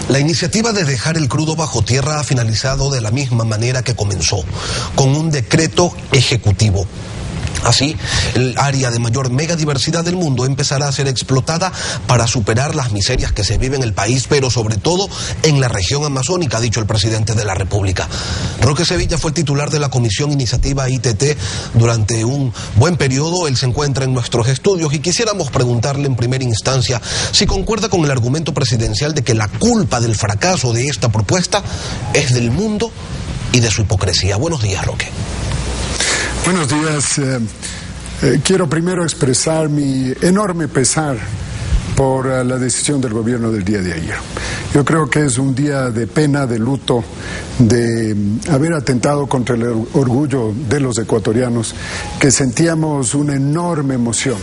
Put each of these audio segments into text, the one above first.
La iniciativa de dejar el crudo bajo tierra ha finalizado de la misma manera que comenzó, con un decreto ejecutivo. Así, el área de mayor megadiversidad del mundo empezará a ser explotada para superar las miserias que se viven en el país, pero sobre todo en la región amazónica, ha dicho el presidente de la República. Roque Sevilla fue el titular de la Comisión Iniciativa ITT durante un buen periodo. Él se encuentra en nuestros estudios y quisiéramos preguntarle en primera instancia si concuerda con el argumento presidencial de que la culpa del fracaso de esta propuesta es del mundo y de su hipocresía. Buenos días, Roque. Buenos días. Quiero primero expresar mi enorme pesar por la decisión del gobierno del día de ayer. Yo creo que es un día de pena, de luto, de haber atentado contra el orgullo de los ecuatorianos, que sentíamos una enorme emoción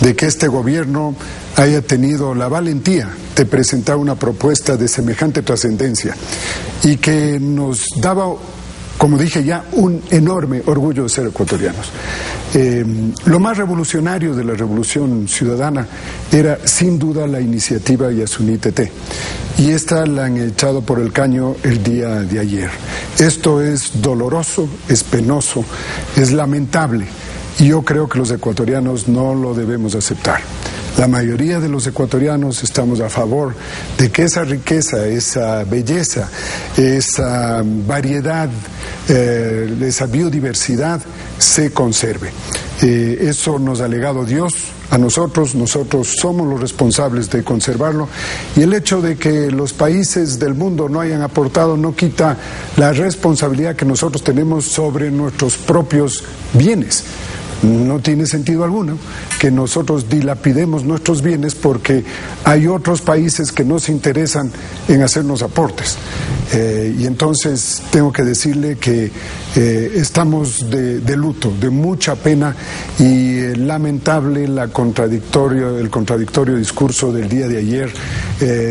de que este gobierno haya tenido la valentía de presentar una propuesta de semejante trascendencia y que nos daba, como dije ya, un enorme orgullo de ser ecuatorianos. Lo más revolucionario de la revolución ciudadana era sin duda la iniciativa Yasuní ITT, y esta la han echado por el caño el día de ayer. Esto es doloroso, es penoso, es lamentable, y yo creo que los ecuatorianos no lo debemos aceptar. La mayoría de los ecuatorianos estamos a favor de que esa riqueza, esa belleza, esa variedad, esa biodiversidad se conserve. Eso nos ha legado Dios a nosotros somos los responsables de conservarlo, y el hecho de que los países del mundo no hayan aportado no quita la responsabilidad que nosotros tenemos sobre nuestros propios bienes. No tiene sentido alguno que nosotros dilapidemos nuestros bienes porque hay otros países que no se interesan en hacernos aportes. Y entonces tengo que decirle que estamos de luto, de mucha pena, y lamentable el contradictorio discurso del día de ayer.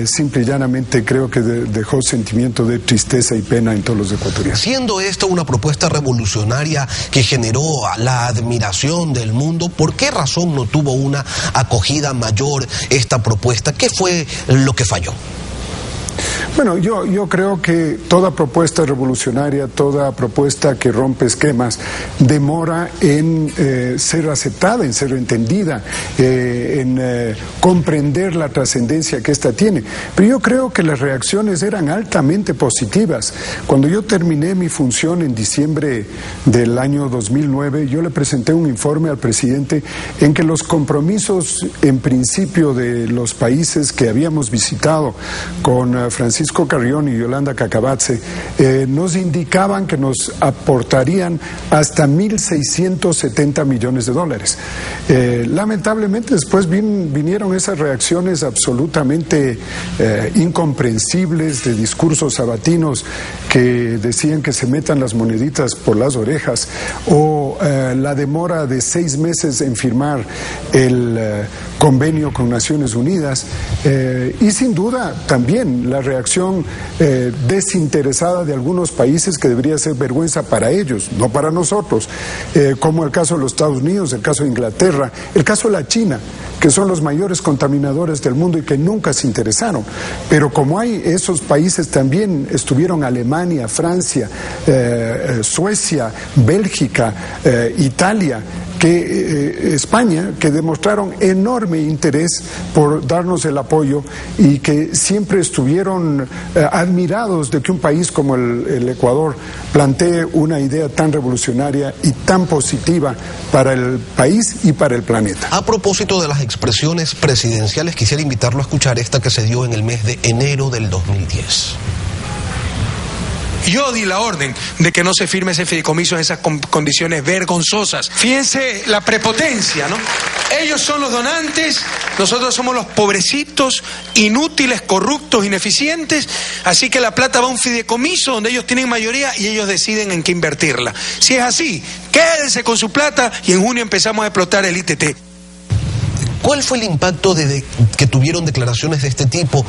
Simple y llanamente creo que dejó sentimiento de tristeza y pena en todos los ecuatorianos. Siendo esta una propuesta revolucionaria que generó la admiración del mundo, ¿por qué razón no tuvo una acogida mayor esta propuesta? ¿Qué fue lo que falló? Bueno, yo creo que toda propuesta revolucionaria, toda propuesta que rompe esquemas, demora en ser aceptada, en ser entendida, en comprender la trascendencia que ésta tiene. Pero yo creo que las reacciones eran altamente positivas. Cuando yo terminé mi función en diciembre del año 2009, yo le presenté un informe al presidente en que los compromisos en principio de los países que habíamos visitado con Francisco Carrión y Yolanda Cacabatze nos indicaban que nos aportarían hasta $1.670 millones. Lamentablemente después vinieron esas reacciones absolutamente incomprensibles de discursos sabatinos que decían que se metan las moneditas por las orejas, o la demora de 6 meses en firmar el convenio con Naciones Unidas, y sin duda también la reacción desinteresada de algunos países que debería ser vergüenza para ellos, no para nosotros, como el caso de los Estados Unidos, el caso de Inglaterra, el caso de la China, que son los mayores contaminadores del mundo y que nunca se interesaron. Pero como hay esos países, también estuvieron Alemania, Francia, Suecia, Bélgica, Italia, España, que demostraron enorme interés por darnos el apoyo y que siempre estuvieron admirados de que un país como el Ecuador plantee una idea tan revolucionaria y tan positiva para el país y para el planeta. A propósito de las expresiones presidenciales, quisiera invitarlo a escuchar esta que se dio en el mes de enero del 2010. Yo di la orden de que no se firme ese fideicomiso en esas condiciones vergonzosas. Fíjense la prepotencia, ¿no? Ellos son los donantes, nosotros somos los pobrecitos, inútiles, corruptos, ineficientes. Así que la plata va a un fideicomiso donde ellos tienen mayoría y ellos deciden en qué invertirla. Si es así, quédense con su plata y en junio empezamos a explotar el ITT. ¿Cuál fue el impacto que tuvieron declaraciones de este tipo?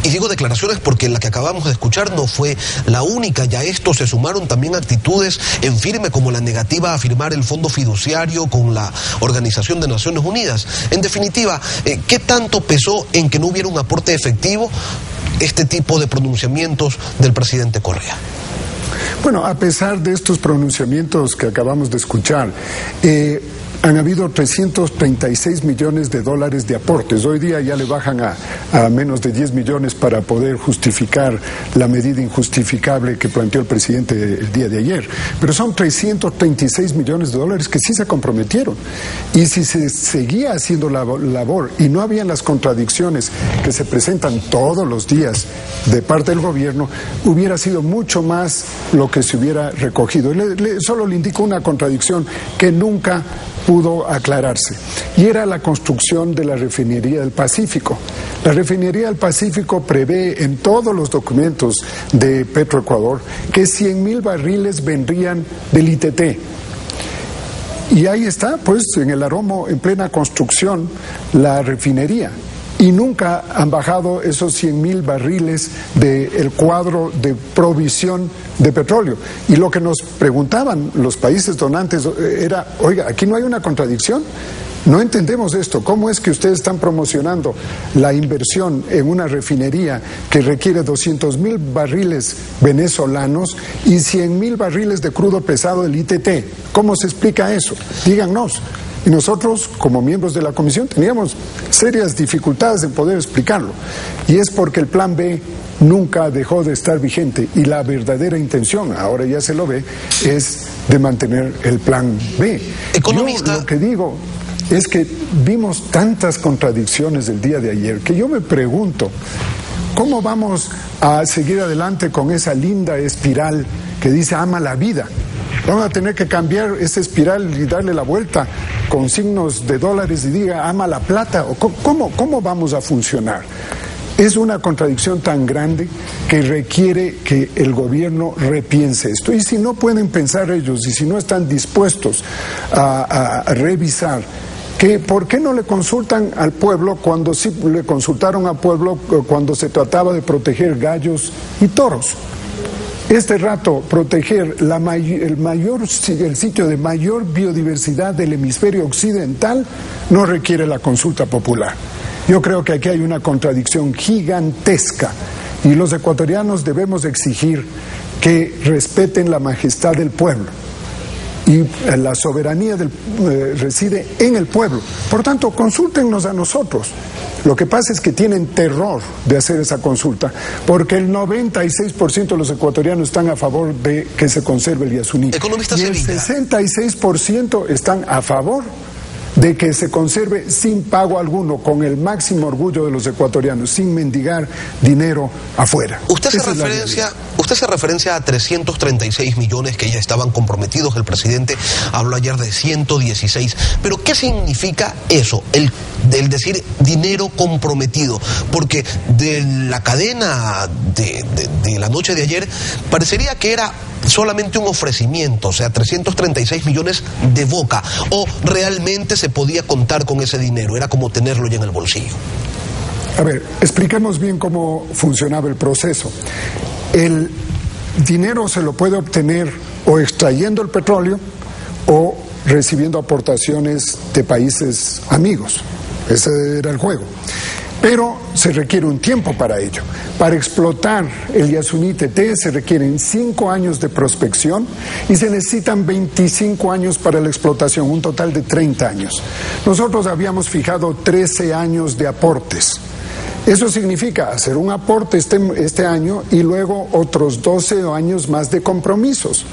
Y digo declaraciones porque la que acabamos de escuchar no fue la única. Ya a esto se sumaron también actitudes en firme como la negativa a firmar el fondo fiduciario con la Organización de Naciones Unidas. En definitiva, ¿qué tanto pesó en que no hubiera un aporte efectivo este tipo de pronunciamientos del presidente Correa? Bueno, a pesar de estos pronunciamientos que acabamos de escuchar, han habido 336 millones de dólares de aportes. Hoy día ya le bajan a menos de 10 millones para poder justificar la medida injustificable que planteó el presidente el día de ayer. Pero son 336 millones de dólares que sí se comprometieron. Y si se seguía haciendo la labor y no habían las contradicciones que se presentan todos los días de parte del gobierno, hubiera sido mucho más lo que se hubiera recogido. Solo le indico una contradicción que nunca pudo aclararse, y era la construcción de la refinería del Pacífico. La refinería del Pacífico prevé en todos los documentos de Petroecuador que 100,000 barriles vendrían del ITT. Y ahí está, pues, en el Aromo, en plena construcción, la refinería. Y nunca han bajado esos 100,000 barriles del cuadro de provisión de petróleo. Y lo que nos preguntaban los países donantes era, oiga, aquí no hay una contradicción. No entendemos esto. ¿Cómo es que ustedes están promocionando la inversión en una refinería que requiere 200,000 barriles venezolanos y 100,000 barriles de crudo pesado del ITT? ¿Cómo se explica eso? Díganos. Y nosotros, como miembros de la comisión, teníamos serias dificultades en poder explicarlo. Y es porque el plan B nunca dejó de estar vigente, y la verdadera intención, ahora ya se lo ve, es de mantener el plan B. Economista. Yo lo que digo es que vimos tantas contradicciones el día de ayer que yo me pregunto, ¿cómo vamos a seguir adelante con esa linda espiral que dice ama la vida? Vamos a tener que cambiar esa espiral y darle la vuelta con signos de dólares y diga ama la plata. ¿Cómo vamos a funcionar? Es una contradicción tan grande que requiere que el gobierno repiense esto. Y si no pueden pensar ellos, y si no están dispuestos a revisar, ¿por qué no le consultan al pueblo cuando sí le consultaron al pueblo cuando se trataba de proteger gallos y toros? Este rato, proteger el sitio de mayor biodiversidad del hemisferio occidental no requiere la consulta popular. Yo creo que aquí hay una contradicción gigantesca, y los ecuatorianos debemos exigir que respeten la majestad del pueblo. Y la soberanía reside en el pueblo. Por tanto, consúltennos a nosotros. Lo que pasa es que tienen terror de hacer esa consulta, porque el 96% de los ecuatorianos están a favor de que se conserve el Yasuní. Y el 66% están a favor de que se conserve sin pago alguno, con el máximo orgullo de los ecuatorianos, sin mendigar dinero afuera. Usted hace referencia a 336 millones que ya estaban comprometidos. El presidente habló ayer de 116. Pero ¿qué significa eso? El decir dinero comprometido, porque de la cadena de la noche de ayer parecería que era solamente un ofrecimiento, o sea, 336 millones de boca, o realmente se podía contar con ese dinero, era como tenerlo ya en el bolsillo. A ver, expliquemos bien cómo funcionaba el proceso. El dinero se lo puede obtener o extrayendo el petróleo o recibiendo aportaciones de países amigos. Ese era el juego. Pero se requiere un tiempo para ello. Para explotar el Yasuní TT se requieren 5 años de prospección y se necesitan 25 años para la explotación, un total de 30 años. Nosotros habíamos fijado 13 años de aportes. Eso significa hacer un aporte este año y luego otros 12 años más de compromisos.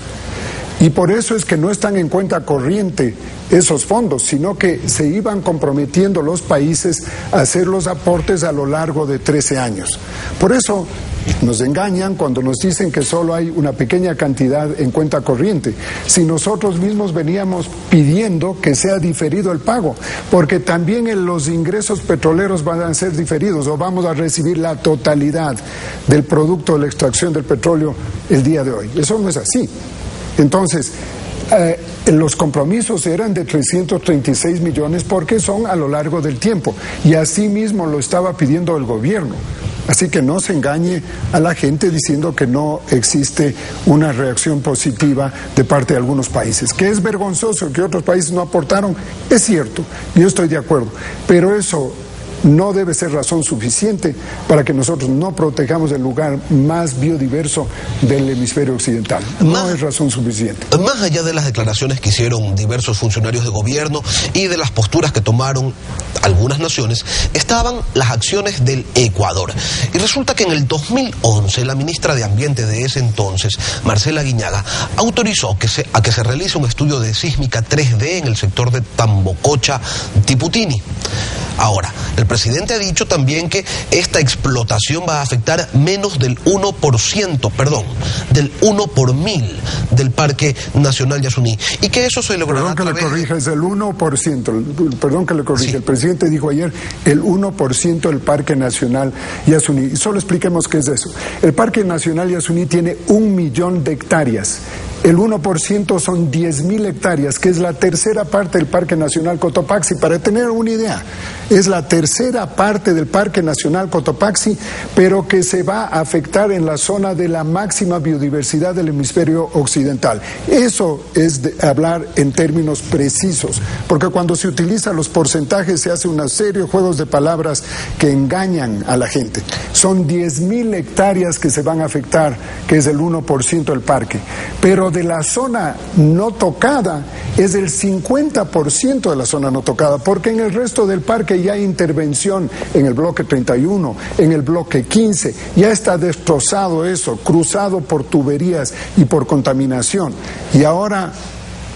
Y por eso es que no están en cuenta corriente esos fondos, sino que se iban comprometiendo los países a hacer los aportes a lo largo de 13 años. Por eso nos engañan cuando nos dicen que solo hay una pequeña cantidad en cuenta corriente. Si nosotros mismos veníamos pidiendo que sea diferido el pago, porque también los ingresos petroleros van a ser diferidos, o vamos a recibir la totalidad del producto de la extracción del petróleo el día de hoy. Eso no es así. Entonces, los compromisos eran de 336 millones porque son a lo largo del tiempo, y así mismo lo estaba pidiendo el gobierno. Así que no se engañe a la gente diciendo que no existe una reacción positiva de parte de algunos países. Que es vergonzoso que otros países no aportaron, es cierto, yo estoy de acuerdo, pero eso no debe ser razón suficiente para que nosotros no protejamos el lugar más biodiverso del hemisferio occidental. No es razón suficiente. Más allá de las declaraciones que hicieron diversos funcionarios de gobierno y de las posturas que tomaron algunas naciones, estaban las acciones del Ecuador. Y resulta que en el 2011 la ministra de Ambiente de ese entonces, Marcela Guiñaga, autorizó a que se realice un estudio de sísmica 3D en el sector de Tambococha, Tiputini. Ahora, el presidente ha dicho también que esta explotación va a afectar menos del 1%, del 1 por 1000 del Parque Nacional Yasuní, y que eso se logrará. Perdón que le corrija, es el 1%, perdón que le corrija, sí. El presidente dijo ayer el 1% del Parque Nacional Yasuní. Y solo expliquemos qué es eso. El Parque Nacional Yasuní tiene 1 millón de hectáreas. El 1% son 10.000 hectáreas, que es la tercera parte del Parque Nacional Cotopaxi. Para tener una idea, es la tercera parte del Parque Nacional Cotopaxi, pero que se va a afectar en la zona de la máxima biodiversidad del hemisferio occidental. Eso es hablar en términos precisos, porque cuando se utilizan los porcentajes se hace una serie de juegos de palabras que engañan a la gente. Son 10.000 hectáreas que se van a afectar, que es el 1% del parque, pero de la zona no tocada es el 50% de la zona no tocada, porque en el resto del parque ya hay intervención en el bloque 31, en el bloque 15, ya está destrozado eso, cruzado por tuberías y por contaminación. Y ahora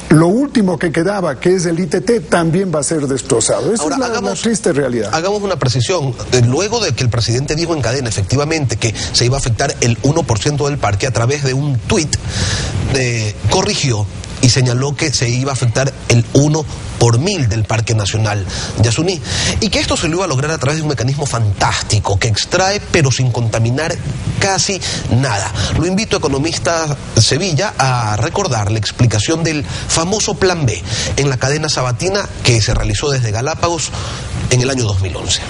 lo último que quedaba, que es el ITT, también va a ser destrozado. Esa es la triste realidad. Hagamos una precisión. Luego de que el presidente dijo en cadena, efectivamente, que se iba a afectar el 1% del parque, a través de un tuit, corrigió y señaló que se iba a afectar el 1 por 1000 del Parque Nacional Yasuní, y que esto se lo iba a lograr a través de un mecanismo fantástico que extrae pero sin contaminar casi nada. Lo invito, economista Sevilla, a recordar la explicación del famoso Plan B en la cadena sabatina que se realizó desde Galápagos en el año 2011.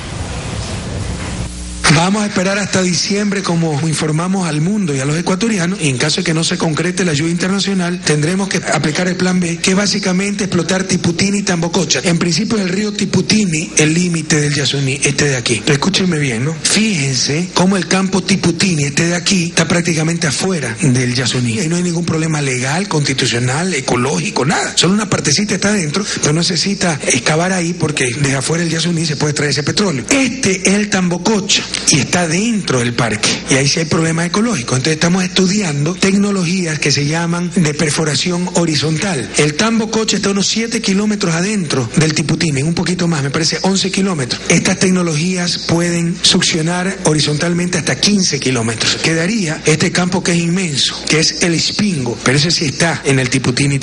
Vamos a esperar hasta diciembre, como informamos al mundo y a los ecuatorianos, y en caso de que no se concrete la ayuda internacional, tendremos que aplicar el Plan B, que es básicamente explotar Tiputini y Tambococha. En principio es el río Tiputini el límite del Yasuní, este de aquí. Pero escúchenme bien, ¿no? Fíjense cómo el campo Tiputini, este de aquí, está prácticamente afuera del Yasuní. Y no hay ningún problema legal, constitucional, ecológico, nada. Solo una partecita está adentro, pero no necesita excavar ahí porque desde afuera del Yasuní se puede traer ese petróleo. Este es el Tambococha y está dentro del parque, y ahí sí hay problemas ecológicos. Entonces estamos estudiando tecnologías que se llaman de perforación horizontal. El Tambococha está a unos 7 kilómetros adentro del Tiputini, un poquito más, me parece 11 kilómetros. Estas tecnologías pueden succionar horizontalmente hasta 15 kilómetros. Quedaría este campo que es inmenso, que es el Ispingo, pero ese sí está en el Tiputini,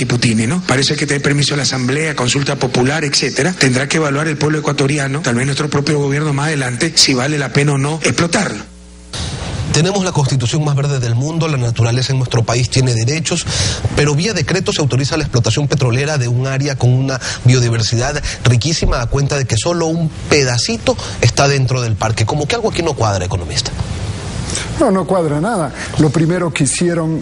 ¿no? Parece que tiene permiso de la asamblea, consulta popular, etcétera. Tendrá que evaluar el pueblo ecuatoriano, tal vez nuestro propio gobierno más adelante, si vale la pena o no explotarlo. Tenemos la constitución más verde del mundo, la naturaleza en nuestro país tiene derechos, pero vía decreto se autoriza la explotación petrolera de un área con una biodiversidad riquísima, a cuenta de que solo un pedacito está dentro del parque. Como que algo aquí no cuadra, economista. No cuadra nada. Lo primero que hicieron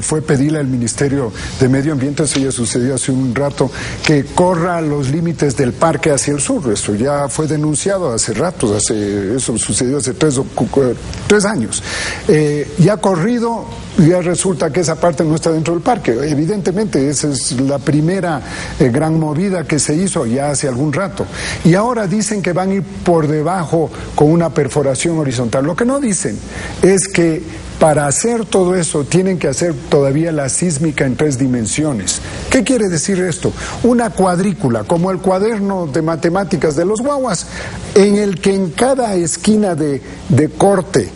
fue pedirle al Ministerio de Medio Ambiente, eso ya sucedió hace un rato, que corra los límites del parque hacia el sur. Eso ya fue denunciado hace rato, eso sucedió hace 3 años. Ya corrido, ya resulta que esa parte no está dentro del parque. Evidentemente, esa es la primera gran movida que se hizo ya hace algún rato. Y ahora dicen que van a ir por debajo con una perforación horizontal. Lo que no dicen es que para hacer todo eso tienen que hacer todavía la sísmica en 3 dimensiones. ¿Qué quiere decir esto? Una cuadrícula, como el cuaderno de matemáticas de los guaguas, en el que en cada esquina de corte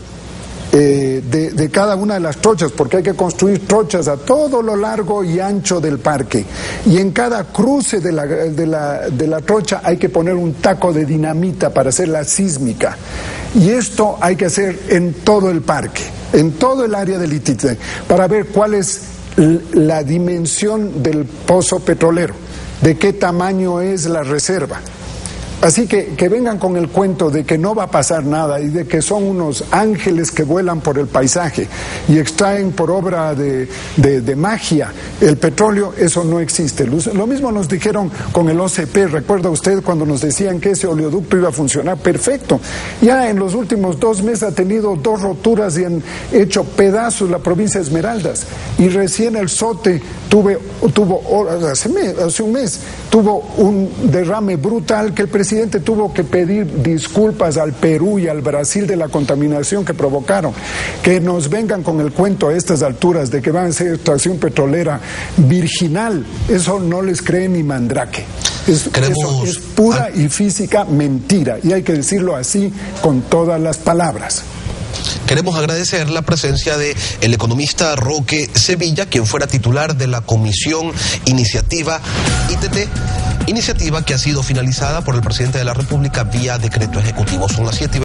de cada una de las trochas, porque hay que construir trochas a todo lo largo y ancho del parque, y en cada cruce de la trocha hay que poner un taco de dinamita para hacer la sísmica, y esto hay que hacer en todo el parque, en todo el área del ITT, para ver cuál es la dimensión del pozo petrolero, de qué tamaño es la reserva. Así que vengan con el cuento de que no va a pasar nada y de que son unos ángeles que vuelan por el paisaje y extraen por obra de magia el petróleo, eso no existe. Lo mismo nos dijeron con el OCP, recuerda usted cuando nos decían que ese oleoducto iba a funcionar perfecto. Ya en los últimos 2 meses ha tenido 2 roturas y han hecho pedazos la provincia de Esmeraldas. Y recién el SOTE hace un mes tuvo un derrame brutal que el presidente tuvo que pedir disculpas al Perú y al Brasil de la contaminación que provocaron. Que nos vengan con el cuento a estas alturas de que van a ser extracción petrolera virginal, eso no les cree ni Mandrake. Eso es pura y física mentira, y hay que decirlo así con todas las palabras. Queremos agradecer la presencia de el economista Roque Sevilla, quien fuera titular de la Comisión Iniciativa ITT, iniciativa que ha sido finalizada por el presidente de la República vía decreto ejecutivo. Son las 7:20.